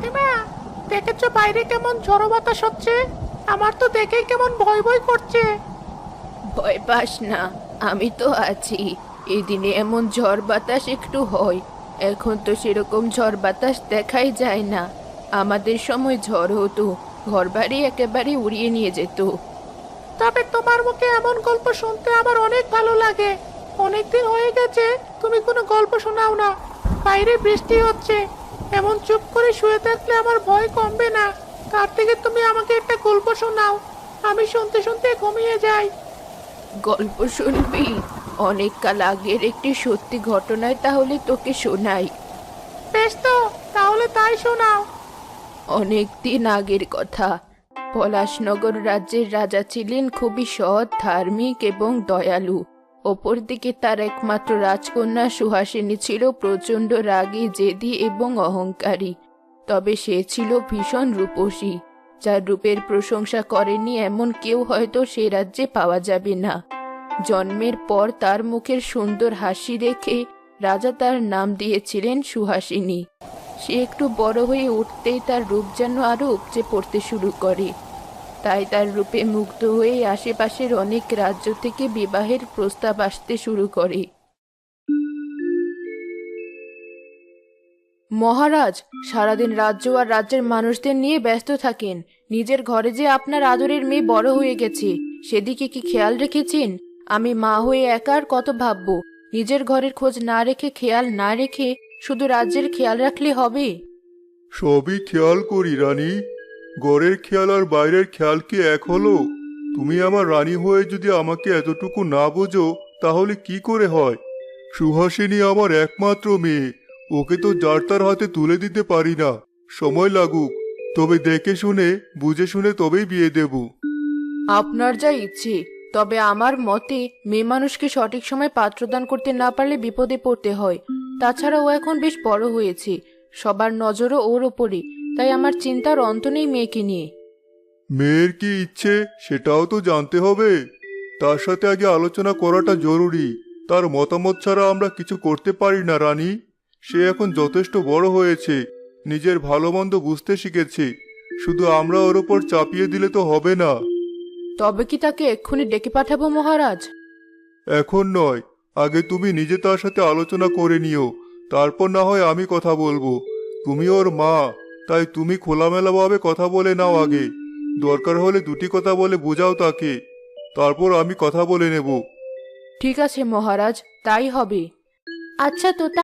কাকিমা, দেখেছো বাইরে কেমন ঝড়ো বাতাস হচ্ছে? আমার তো দেখেই কেমন ভয় ভয় করছে। ভয় পাস না, আমি তো আছি। এই দিনে এমন ঝড় বাতাস একটু হয়, এখন তো সেরকম ঝড় বাতাস দেখাই যায় না। আমাদের সময় ঝড় হতো, ঘরবাড়ি একেবারে উড়িয়ে নিয়ে যেত। তবে তোমার মুখে এমন গল্প শুনতে আমার অনেক ভালো লাগে। অনেকদিন হয়ে গেছে তুমি কোনো গল্প শোনাও না। বাইরে বৃষ্টি হচ্ছে, এমন চুপ করে শুয়ে থাকলে আমার ভয় কমবে না। তার থেকে তুমি আমাকে একটা গল্প শোনাও, আমি শুনতে শুনতে ঘুমিয়ে যাই। গল্প শুনবি? অনেক কাল আগের একটি সত্যি ঘটনায় তাহলে তোকে শোনাই। বেশ তো, তাহলে তাই শোনাও। অনেক দিন আগের কথা। পলাশনগর রাজ্যের রাজা ছিলেন খুবই সৎ, ধার্মিক এবং দয়ালু। অপরদিকে তার একমাত্র রাজকন্যা সুহাসিনী ছিল প্রচণ্ড রাগী, জেদি এবং অহংকারী। তবে সে ছিল ভীষণ রূপসী। যার রূপের প্রশংসা করেনি এমন কেউ হয়তো সে রাজ্যে পাওয়া যাবে না। জন্মের পর তার মুখের সুন্দর হাসি দেখে রাজা তার নাম দিয়েছিলেন সুহাসিনী। সে একটু বড় হয়ে উঠতেই তার রূপ যেন আরো উপচে পড়তে শুরু করে। তাই তার রূপে মুগ্ধ হয়ে আশেপাশের অনেক রাজ্য থেকে বিবাহের প্রস্তাব আসতে শুরু করে। মহারাজ, সারাদিন রাজ্য আর রাজ্যের মানুষদের নিয়ে ব্যস্ত থাকেন। নিজের ঘরে যে আপনার আদরের মেয়ে বড় হয়ে গেছে, সেদিকে কি খেয়াল রেখেছেন? আমি মা হয়ে একা আর কত ভাববো। নিজের ঘরের খোঁজ না রেখে, খেয়াল না রেখে শুধু রাজ্যের খেয়াল রাখলে হবে? সবই খেয়াল করি রানী। ঘরের খেয়াল আর বাইরের খেয়াল কি এক হলো? তুমি আমার রানী হয়ে যদি আমাকে এতটুকু না বোঝো তাহলে কি করে হয়? সুহাসিনী আমার একমাত্র মেয়ে, ওকে তো যার তার হাতে তুলে দিতে পারি না। সময় লাগুক, তবে দেখে শুনে বুঝে শুনে তবেই বিয়ে দেব। আপনার যা ইচ্ছে, তবে আমার মতে মেয়ে মানুষকে সঠিক সময় পাত্রদান করতে না পারলে বিপদে পড়তে হয়। তাছাড়া ও এখন বেশ বড় হয়েছে, সবার নজরও ওর ওপরে। তাই আমার চিন্তার অন্ত নেই মেয়েকে নিয়ে। মেয়ের কি ইচ্ছে সেটাও তো জানতে হবে। তার সাথে আগে আলোচনা করাটা জরুরি। তার মতামত ছাড়া আমরা কিছু করতে পারি না রানী। সে এখন যথেষ্ট বড় হয়েছে, নিজের ভালো মন্দ বুঝতে শিখেছে। শুধু আমরা ওর ওপর চাপিয়ে দিলে তো হবে না। তবে কি তাকে এক্ষুনি ডেকে পাঠাবো মহারাজ? এখন নয়, আগে তুমি নিজে তার সাথে আলোচনা করে নিও, তারপর না হয় আমি কথা বলবো। তুমি ওর মা, তাই তুমি খোলামেলাভাবে কথা বলে নাও আগে। দরকার হলে দুটি কথা বলে বোঝাও তাকে, তারপর আমি কথা বলে নেব। ঠিক আছে মহারাজ, তাই হবে। আচ্ছা তোতা,